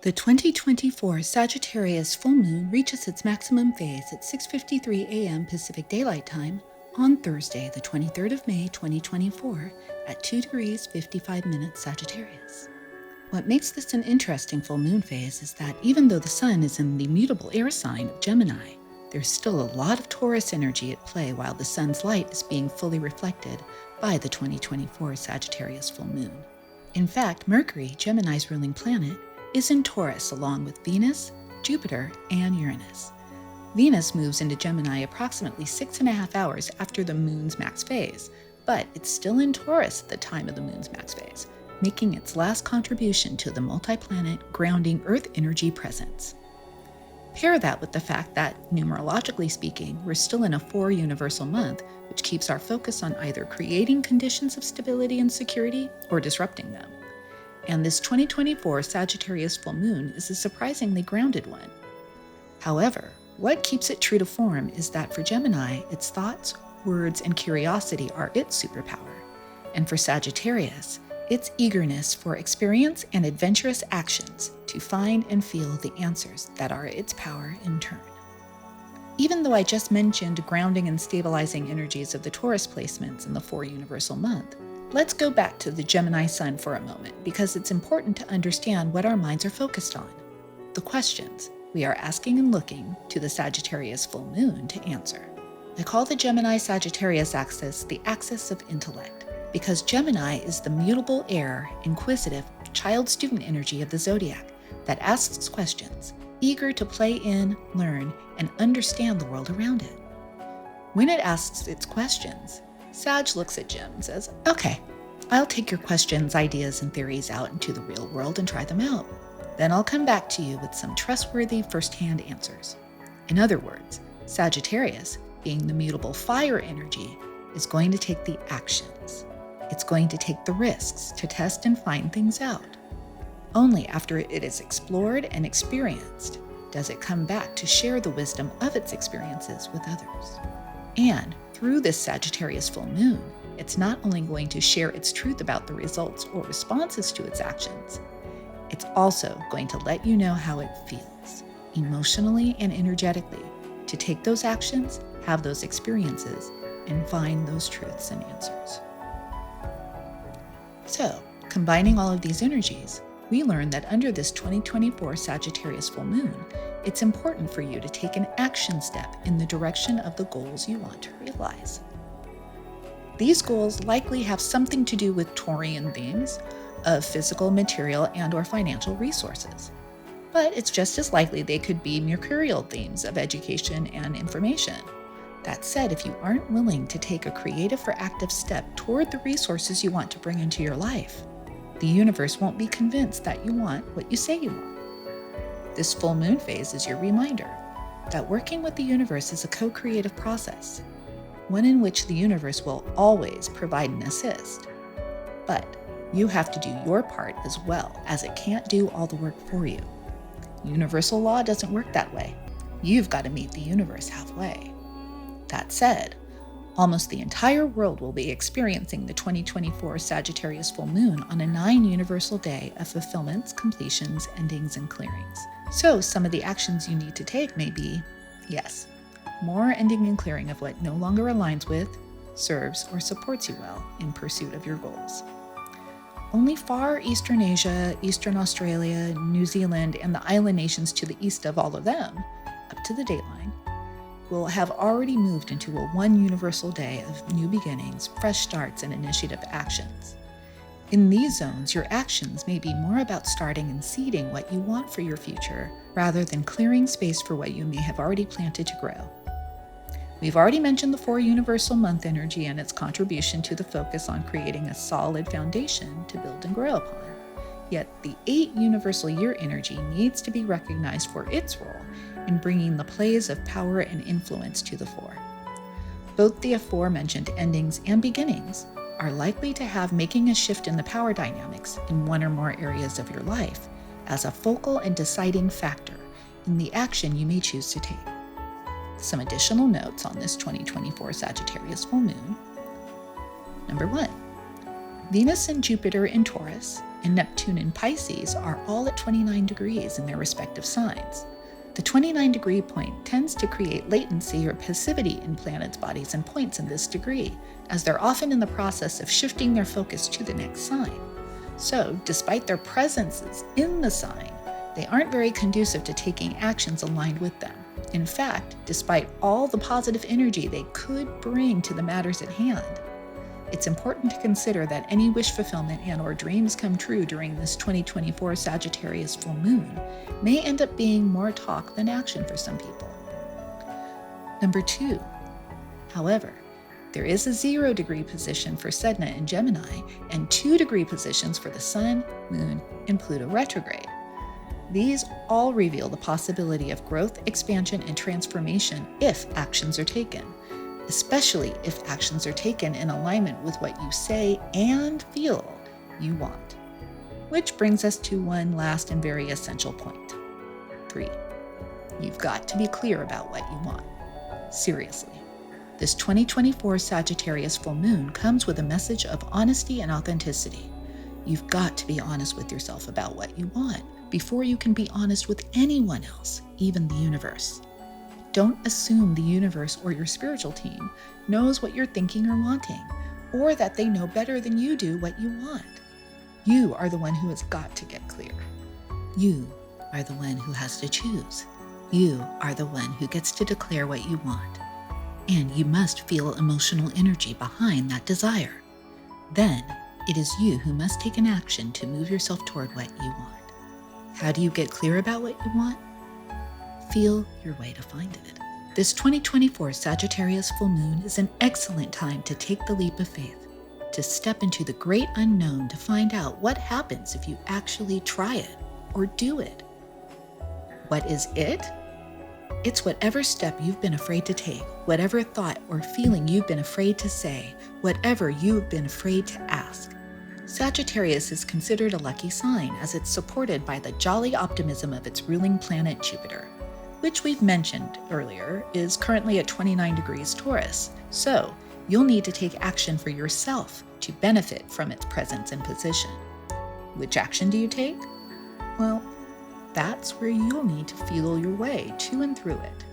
The 2024 Sagittarius full moon reaches its maximum phase at 6:53 a.m. Pacific Daylight Time on Thursday, the 23rd of May, 2024, at 2 degrees 55 minutes Sagittarius. What makes this an interesting full moon phase is that even though the sun is in the mutable air sign of Gemini, there's still a lot of Taurus energy at play while the sun's light is being fully reflected by the 2024 Sagittarius full moon. In fact, Mercury, Gemini's ruling planet, is in Taurus along with Venus, Jupiter, and Uranus. Venus moves into Gemini approximately 6.5 hours after the moon's max phase, but it's still in Taurus at the time of the moon's max phase, making its last contribution to the multi-planet grounding Earth energy presence. Pair that with the fact that, numerologically speaking, we're still in a 4 universal month, which keeps our focus on either creating conditions of stability and security or disrupting them. And this 2024 Sagittarius full moon is a surprisingly grounded one. However, what keeps it true to form is that for Gemini, its thoughts, words, and curiosity are its superpower. And for Sagittarius, its eagerness for experience and adventurous actions to find and feel the answers that are its power in turn. Even though I just mentioned grounding and stabilizing energies of the Taurus placements in the 4 universal month, let's go back to the Gemini sun for a moment because it's important to understand what our minds are focused on. The questions we are asking and looking to the Sagittarius full moon to answer. I call the Gemini-Sagittarius axis the axis of intellect because Gemini is the mutable air, inquisitive, child-student energy of the zodiac that asks questions, eager to play in, learn, and understand the world around it. When it asks its questions, Sag looks at Gem and says, "Okay, I'll take your questions, ideas, and theories out into the real world and try them out. Then I'll come back to you with some trustworthy first-hand answers." In other words, Sagittarius, being the mutable fire energy, is going to take the actions. It's going to take the risks to test and find things out. Only after it is explored and experienced does it come back to share the wisdom of its experiences with others. And through this Sagittarius full moon, it's not only going to share its truth about the results or responses to its actions, it's also going to let you know how it feels, emotionally and energetically, to take those actions, have those experiences, and find those truths and answers. So, combining all of these energies, we learn that under this 2024 Sagittarius full moon, it's important for you to take an action step in the direction of the goals you want to realize. These goals likely have something to do with Taurian themes of physical, material, and/or financial resources. But it's just as likely they could be Mercurial themes of education and information. That said, if you aren't willing to take a creative or active step toward the resources you want to bring into your life, the universe won't be convinced that you want what you say you want. This full moon phase is your reminder that working with the universe is a co-creative process, one in which the universe will always provide an assist. But you have to do your part as well, as it can't do all the work for you. Universal law doesn't work that way. You've got to meet the universe halfway. That said, almost the entire world will be experiencing the 2024 Sagittarius full moon on a 9 universal day of fulfillments, completions, endings, and clearings. So some of the actions you need to take may be, yes, more ending and clearing of what no longer aligns with, serves, or supports you well in pursuit of your goals. Only far Eastern Asia, Eastern Australia, New Zealand, and the island nations to the east of all of them, up to the dateline, will have already moved into a 1 universal day of new beginnings, fresh starts, and initiative actions. In these zones, your actions may be more about starting and seeding what you want for your future, rather than clearing space for what you may have already planted to grow. We've already mentioned the 4 universal month energy and its contribution to the focus on creating a solid foundation to build and grow upon. Yet the 8 universal year energy needs to be recognized for its role in bringing the plays of power and influence to the fore. Both the aforementioned endings and beginnings are likely to have making a shift in the power dynamics in one or more areas of your life as a focal and deciding factor in the action you may choose to take. Some additional notes on this 2024 Sagittarius full moon. Number 1, Venus and Jupiter in Taurus and Neptune in Pisces are all at 29 degrees in their respective signs. The 29-degree point tends to create latency or passivity in planets, bodies, and points in this degree, as they're often in the process of shifting their focus to the next sign. So, despite their presences in the sign, they aren't very conducive to taking actions aligned with them. In fact, despite all the positive energy they could bring to the matters at hand, it's important to consider that any wish fulfillment and/or dreams come true during this 2024 Sagittarius full moon may end up being more talk than action for some people. Number 2. However, there is a 0-degree position for Sedna in Gemini and 2-degree positions for the Sun, Moon, and Pluto retrograde. These all reveal the possibility of growth, expansion, and transformation if actions are taken, especially if actions are taken in alignment with what you say and feel you want. Which brings us to one last and very essential point. 3. You've got to be clear about what you want. Seriously. This 2024 Sagittarius full moon comes with a message of honesty and authenticity. You've got to be honest with yourself about what you want before you can be honest with anyone else, even the universe. Don't assume the universe or your spiritual team knows what you're thinking or wanting, or that they know better than you do what you want. You are the one who has got to get clear. You are the one who has to choose. You are the one who gets to declare what you want. And you must feel emotional energy behind that desire. Then it is you who must take an action to move yourself toward what you want. How do you get clear about what you want? Feel your way to find it. This 2024 Sagittarius full moon is an excellent time to take the leap of faith, to step into the great unknown to find out what happens if you actually try it or do it. What is it? It's whatever step you've been afraid to take, whatever thought or feeling you've been afraid to say, whatever you've been afraid to ask. Sagittarius is considered a lucky sign as it's supported by the jolly optimism of its ruling planet Jupiter, which we've mentioned earlier is currently at 29 degrees Taurus. So you'll need to take action for yourself to benefit from its presence and position. Which action do you take? Well, that's where you'll need to feel your way to and through it.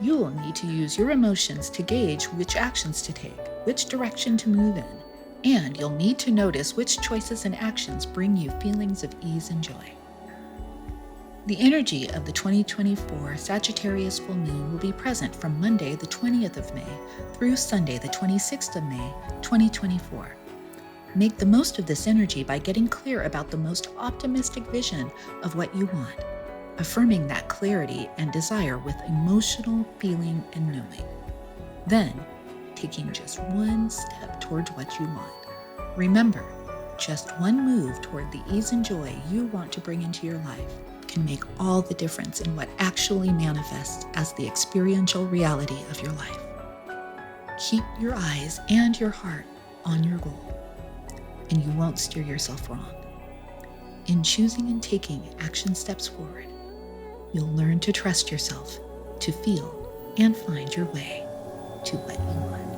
You'll need to use your emotions to gauge which actions to take, which direction to move in, and you'll need to notice which choices and actions bring you feelings of ease and joy. The energy of the 2024 Sagittarius full moon will be present from Monday the 20th of May through Sunday the 26th of May, 2024. Make the most of this energy by getting clear about the most optimistic vision of what you want, affirming that clarity and desire with emotional feeling and knowing. Then, taking just one step towards what you want. Remember, just one move toward the ease and joy you want to bring into your life can make all the difference in what actually manifests as the experiential reality of your life. Keep your eyes and your heart on your goal, and you won't steer yourself wrong. In choosing and taking action steps forward, you'll learn to trust yourself, to feel and find your way to what you want.